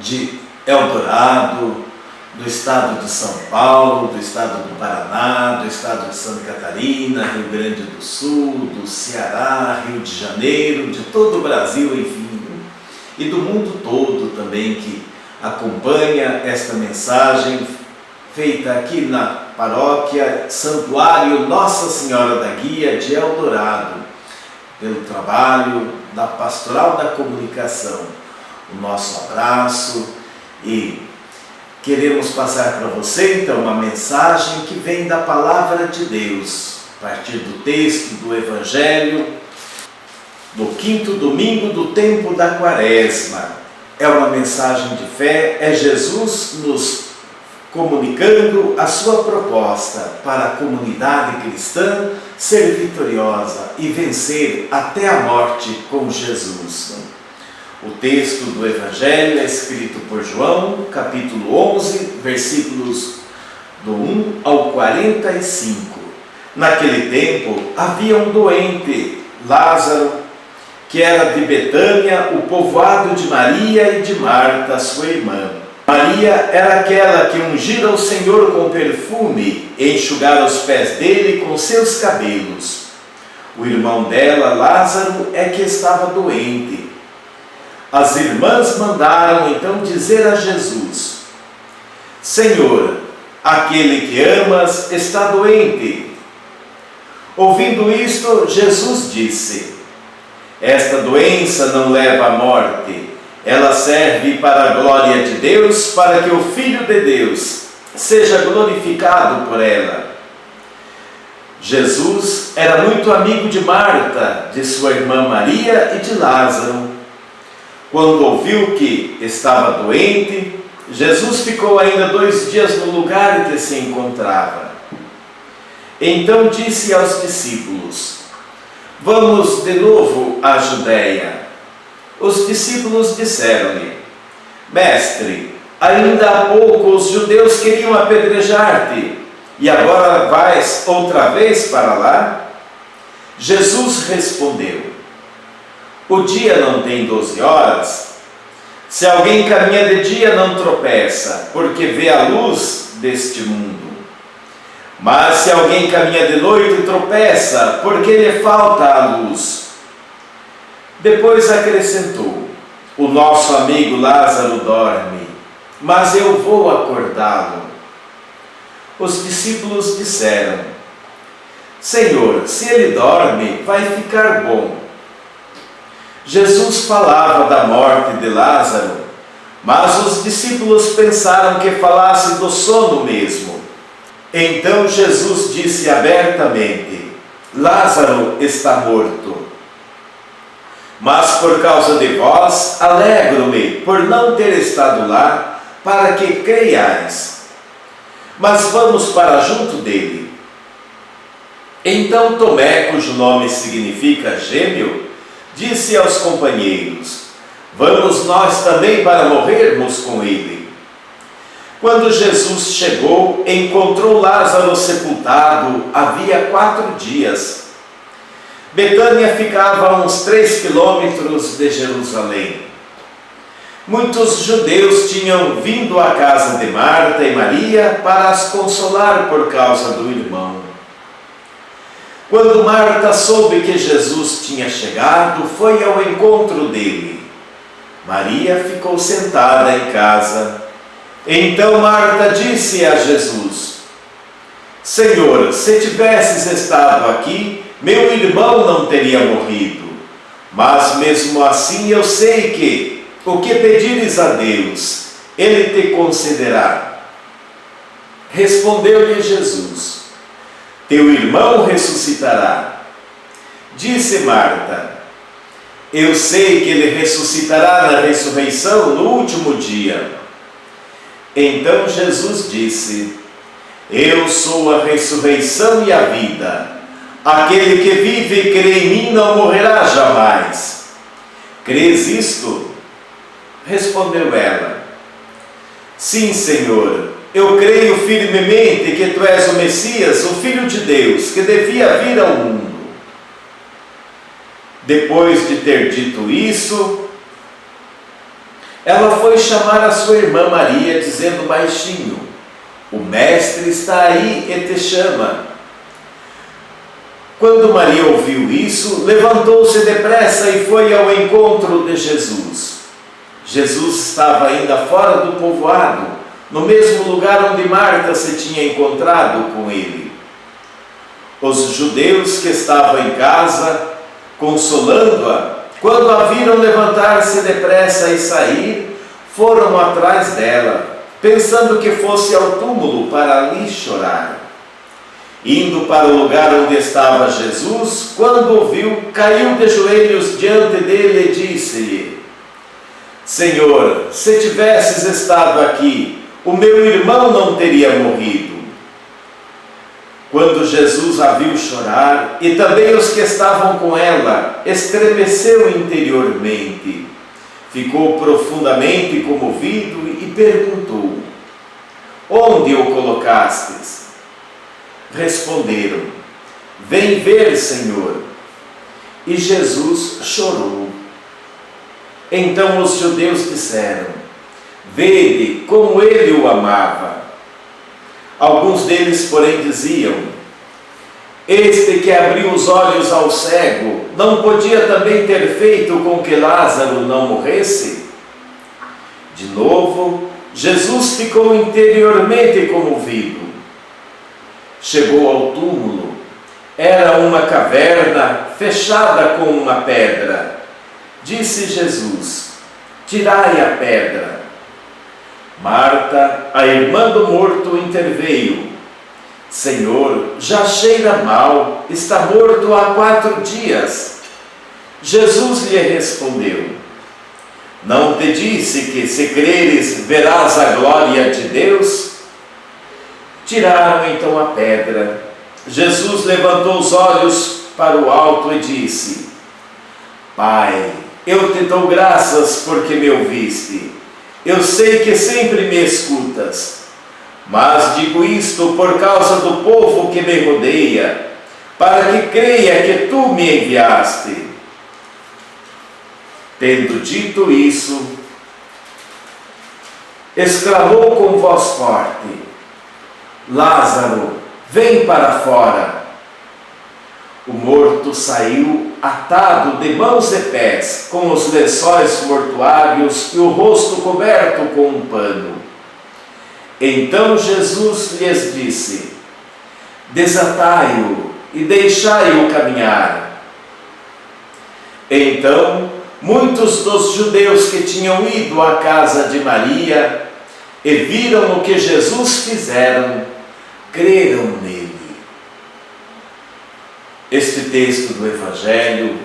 de Eldorado, do estado de São Paulo, do estado do Paraná, do estado de Santa Catarina, Rio Grande do Sul, do Ceará, Rio de Janeiro, de todo o Brasil, enfim, e do mundo todo também que acompanha esta mensagem feita aqui na paróquia Santuário Nossa Senhora da Guia de Eldorado, pelo trabalho da Pastoral da Comunicação. O nosso abraço e queremos passar para você então uma mensagem que vem da Palavra de Deus, a partir do texto do Evangelho, no quinto domingo do tempo da Quaresma. É uma mensagem de fé, é Jesus nos comunicando a sua proposta para a comunidade cristã ser vitoriosa e vencer até a morte com Jesus. O texto do Evangelho é escrito por João, capítulo 11, versículos do 1 ao 45. Naquele tempo havia um doente, Lázaro, que era de Betânia, o povoado de Maria e de Marta, sua irmã. Maria era aquela que ungira o Senhor com perfume e enxugara os pés dele com seus cabelos. O irmão dela, Lázaro, é que estava doente. As irmãs mandaram então dizer a Jesus: Senhor, aquele que amas está doente. Ouvindo isto, Jesus disse: Esta doença não leva à morte. Ela serve para a glória de Deus, para que o Filho de Deus seja glorificado por ela. Jesus era muito amigo de Marta, de sua irmã Maria e de Lázaro. Quando ouviu que estava doente, Jesus ficou ainda 2 dias no lugar em que se encontrava. Então disse aos discípulos: Vamos de novo à Judéia. Os discípulos disseram-lhe: Mestre, ainda há pouco os judeus queriam apedrejar-te, e agora vais outra vez para lá? Jesus respondeu: O dia não tem 12 horas? Se alguém caminha de dia, não tropeça, porque vê a luz deste mundo. Mas se alguém caminha de noite, tropeça, porque lhe falta a luz. Depois acrescentou: O nosso amigo Lázaro dorme, mas eu vou acordá-lo. Os discípulos disseram: Senhor, se ele dorme, vai ficar bom. Jesus falava da morte de Lázaro, mas os discípulos pensaram que falasse do sono mesmo. Então Jesus disse abertamente: Lázaro está morto. Mas por causa de vós, alegro-me por não ter estado lá, para que creiais. Mas vamos para junto dele. Então Tomé, cujo nome significa gêmeo, disse aos companheiros: Vamos nós também para morrermos com ele. Quando Jesus chegou, encontrou Lázaro sepultado havia 4 dias. Betânia ficava a uns 3 quilômetros de Jerusalém. Muitos judeus tinham vindo à casa de Marta e Maria para as consolar por causa do irmão. Quando Marta soube que Jesus tinha chegado, foi ao encontro dele. Maria ficou sentada em casa. Então Marta disse a Jesus: Senhor, se tivesses estado aqui, meu irmão não teria morrido. Mas mesmo assim eu sei que, o que pedires a Deus, Ele te concederá. Respondeu-lhe Jesus: Teu irmão ressuscitará. Disse Marta: Eu sei que ele ressuscitará na ressurreição no último dia. Então Jesus disse: Eu sou a ressurreição e a vida. Aquele que vive e crê em mim não morrerá jamais. Crês isto? Respondeu ela: Sim, Senhor, eu creio firmemente que Tu és o Messias, o Filho de Deus, que devia vir ao mundo. Depois de ter dito isso, ela foi chamar a sua irmã Maria, dizendo baixinho: o mestre está aí e te chama. Quando Maria ouviu isso, levantou-se depressa e foi ao encontro de Jesus. Jesus estava ainda fora do povoado, no mesmo lugar onde Marta se tinha encontrado com ele. Os judeus que estavam em casa, consolando-a, quando a viram levantar-se depressa e sair, foram atrás dela, pensando que fosse ao túmulo para ali chorar. Indo para o lugar onde estava Jesus, quando o viu, caiu de joelhos diante dele e disse-lhe: Senhor, se tivesses estado aqui, o meu irmão não teria morrido. Quando Jesus a viu chorar, e também os que estavam com ela, estremeceu interiormente. Ficou profundamente comovido e perguntou: Onde o colocastes? Responderam: Vem ver, Senhor. E Jesus chorou. Então os judeus disseram: Vede como ele o amava. Alguns deles, porém, diziam: Este que abriu os olhos ao cego, não podia também ter feito com que Lázaro não morresse? De novo, Jesus ficou interiormente comovido. Chegou ao túmulo. Era uma caverna fechada com uma pedra. Disse Jesus: Tirai a pedra. Marta, a irmã do morto, interveio: Senhor, já cheira mal, está morto há 4 dias. Jesus lhe respondeu: Não te disse que, se creres, verás a glória de Deus? Tiraram então a pedra. Jesus levantou os olhos para o alto e disse: Pai, eu te dou graças porque me ouviste. Eu sei que sempre me escutas, mas digo isto por causa do povo que me rodeia, para que creia que tu me enviaste. Tendo dito isso, exclamou com voz forte: Lázaro, vem para fora. O morto saiu atado de mãos e pés, com os lençóis mortuários e o rosto coberto com um pano. Então Jesus lhes disse: Desatai-o e deixai-o caminhar. Então, muitos dos judeus que tinham ido à casa de Maria e viram o que Jesus fizeram, creram nele. Este texto do Evangelho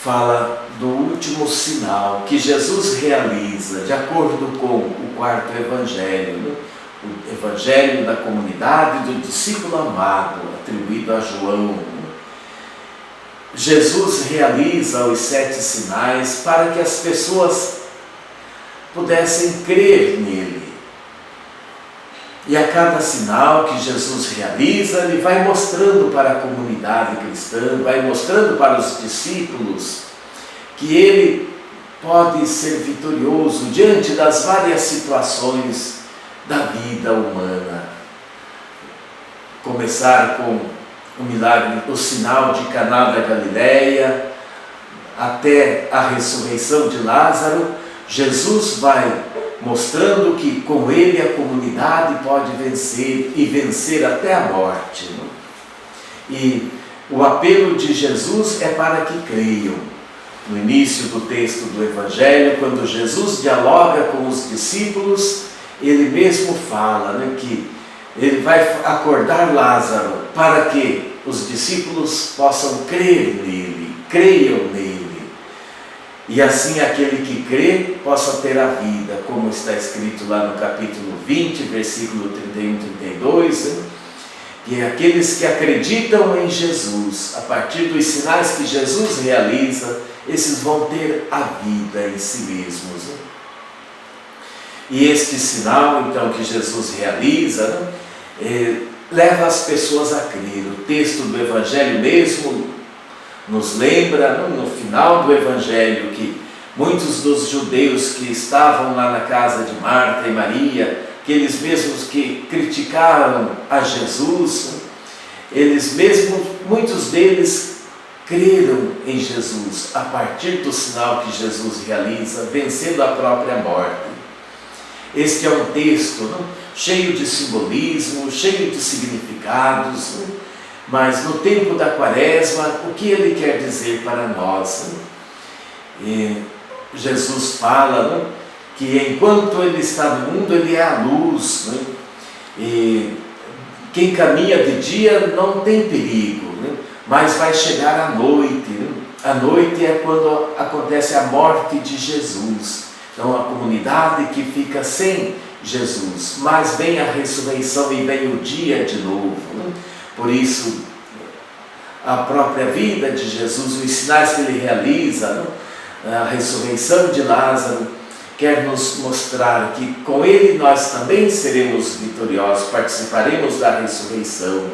fala do último sinal que Jesus realiza, de acordo com o 4º Evangelho, o Evangelho da comunidade do discípulo amado, atribuído a João. Jesus realiza os 7 sinais para que as pessoas pudessem crer nele. E a cada sinal que Jesus realiza, ele vai mostrando para a comunidade cristã, vai mostrando para os discípulos que ele pode ser vitorioso diante das várias situações da vida humana. Começar com o milagre, o sinal de Caná da Galileia, até a ressurreição de Lázaro. Jesus vai mostrando que com ele a comunidade pode vencer e vencer até a morte. E o apelo de Jesus é para que creiam. No início do texto do Evangelho, quando Jesus dialoga com os discípulos, ele mesmo fala, que ele vai acordar Lázaro para que os discípulos possam crer nele, creiam nele. E assim aquele que crê possa ter a vida, como está escrito lá no capítulo 20, versículo 31 e 32, que aqueles que acreditam em Jesus, a partir dos sinais que Jesus realiza, esses vão ter a vida em si mesmos. E este sinal, então, que Jesus realiza, leva as pessoas a crer. O texto do Evangelho mesmo nos lembra, no final do Evangelho, que Muitos dos judeus que estavam lá na casa de Marta e Maria, aqueles mesmos que criticaram a Jesus, muitos deles creram em Jesus a partir do sinal que Jesus realiza, vencendo a própria morte. Este é um texto cheio de simbolismo, cheio de significados, mas no tempo da Quaresma, o que ele quer dizer para nós? Jesus fala que enquanto ele está no mundo, ele é a luz, e quem caminha de dia não tem perigo, mas vai chegar a noite. A noite é quando acontece a morte de Jesus. Então a comunidade que fica sem Jesus, mas vem a ressurreição e vem o dia de novo. Por isso, a própria vida de Jesus, os sinais que ele realiza, a ressurreição de Lázaro, quer nos mostrar que com ele nós também seremos vitoriosos, participaremos da ressurreição.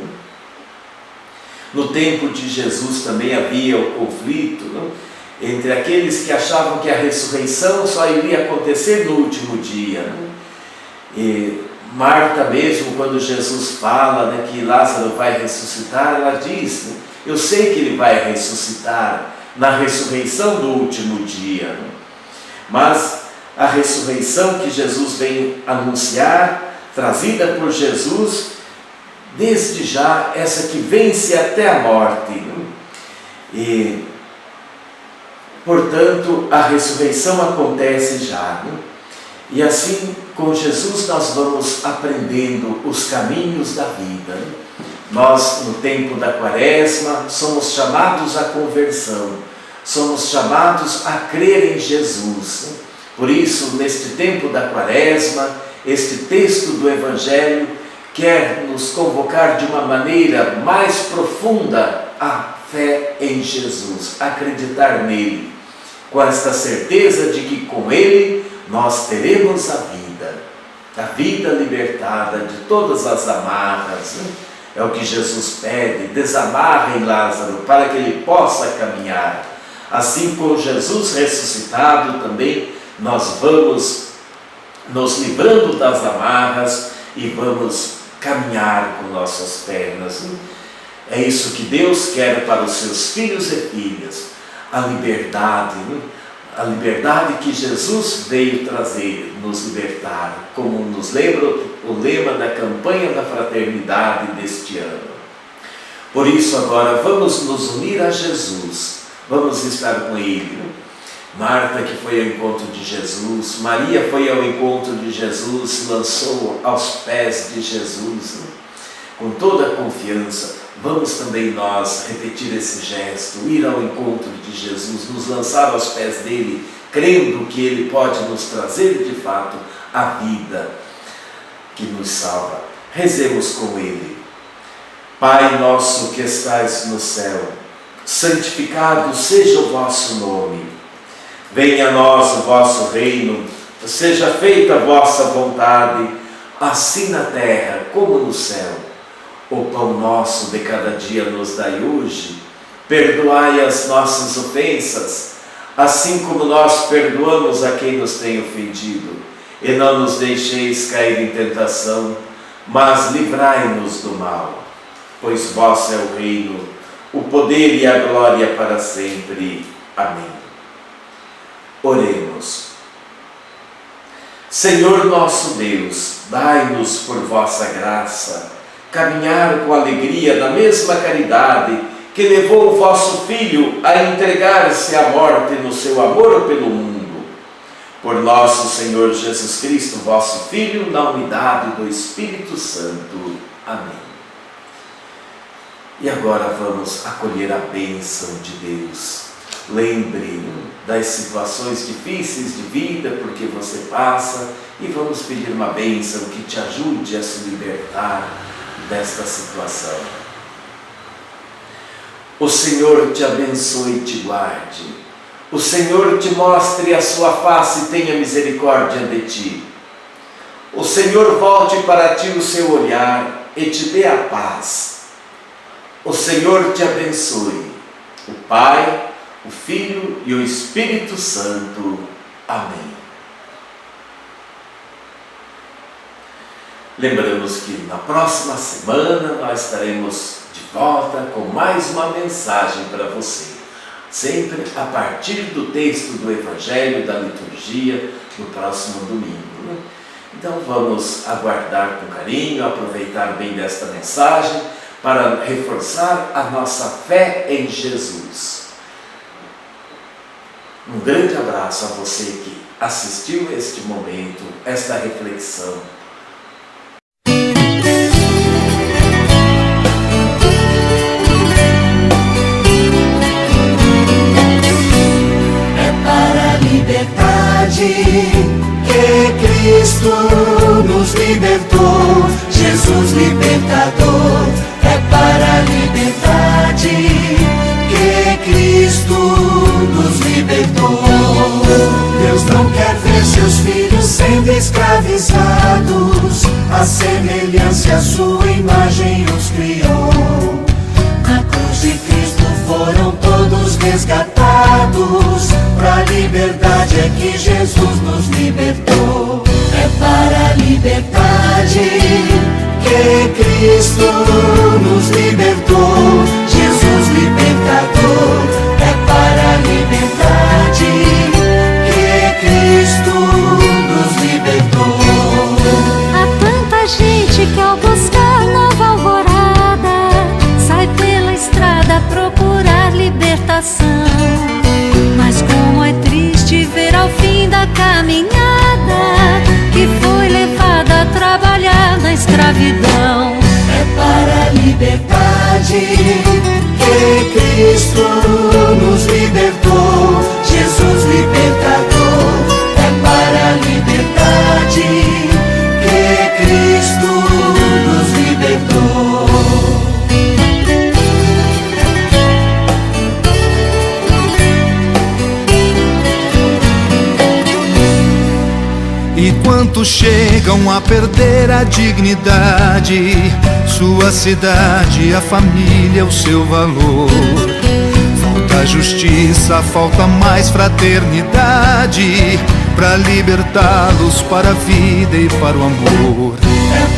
No tempo de Jesus também havia o conflito entre aqueles que achavam que a ressurreição só iria acontecer no último dia. E Marta mesmo, quando Jesus fala que Lázaro vai ressuscitar, ela diz, eu sei que ele vai ressuscitar na ressurreição do último dia. Mas a ressurreição que Jesus vem anunciar, trazida por Jesus, desde já, essa que vence até a morte. E, portanto, a ressurreição acontece já. E assim, com Jesus, nós vamos aprendendo os caminhos da vida. Nós, no tempo da Quaresma, somos chamados à conversão, somos chamados a crer em Jesus. Por isso, neste tempo da Quaresma, este texto do Evangelho quer nos convocar de uma maneira mais profunda à fé em Jesus, acreditar nele, com esta certeza de que com ele nós teremos a vida libertada de todas as amarras. É o que Jesus pede, desamarrem Lázaro para que ele possa caminhar. Assim, com Jesus ressuscitado também, nós vamos nos livrando das amarras e vamos caminhar com nossas pernas. É isso que Deus quer para os seus filhos e filhas, a liberdade que Jesus veio trazer, nos libertar, como nos lembra o lema da campanha da fraternidade deste ano. Por isso agora vamos nos unir a Jesus, vamos estar com Ele. Marta, que foi ao encontro de Jesus, Maria foi ao encontro de Jesus, se lançou aos pés de Jesus, com toda a confiança. Vamos também nós repetir esse gesto, ir ao encontro de Jesus, nos lançar aos pés dele, crendo que ele pode nos trazer de fato a vida que nos salva. Rezemos com ele. Pai nosso que estais no céu, santificado seja o vosso nome. Venha a nós o vosso reino, seja feita a vossa vontade, assim na terra como no céu. O pão nosso de cada dia nos dai hoje, perdoai as nossas ofensas, assim como nós perdoamos a quem nos tem ofendido. E não nos deixeis cair em tentação, mas livrai-nos do mal. Pois vosso é o reino, o poder e a glória para sempre. Amém. Oremos. Senhor nosso Deus, dai-nos por vossa graça caminhar com alegria na mesma caridade que levou o vosso Filho a entregar-se à morte no seu amor pelo mundo. Por nosso Senhor Jesus Cristo, vosso Filho, na unidade do Espírito Santo. Amém. E agora vamos acolher a bênção de Deus. Lembre das situações difíceis de vida porque você passa e vamos pedir uma bênção que te ajude a se libertar desta situação. O Senhor te abençoe e te guarde. O Senhor te mostre a sua face e tenha misericórdia de ti. O Senhor volte para ti o seu olhar e te dê a paz. O Senhor te abençoe, o Pai, o Filho e o Espírito Santo. Amém. Lembramos que na próxima semana nós estaremos de volta com mais uma mensagem para você, sempre a partir do texto do Evangelho, da liturgia, no próximo domingo, né? Então vamos aguardar com carinho, aproveitar bem desta mensagem para reforçar a nossa fé em Jesus. Um grande abraço a você que assistiu este momento, esta reflexão. Que Cristo nos libertou, Jesus libertador. É para a liberdade que Cristo nos libertou. Deus não quer ver seus filhos sendo escravizados, a semelhança e a sua imagem os criou. Na cruz de Cristo foram todos resgatados, pra liberdade é que Jesus nos libertou. É para a liberdade que Cristo nos libertou, Jesus libertador. É para a liberdade que Cristo nos libertou. Há tanta gente que ao buscar nova alvorada sai pela estrada procurar libertação. Mas como é triste ver ao fim da caminhada que foi levada a trabalhar na escravidão. É para a liberdade que Cristo nos libertou, Jesus libertador. É para a liberdade que Cristo nos libertou. E quantos chegam a perder a dignidade, sua cidade, a família, o seu valor. Falta justiça, falta mais fraternidade, pra libertá-los para a vida e para o amor. É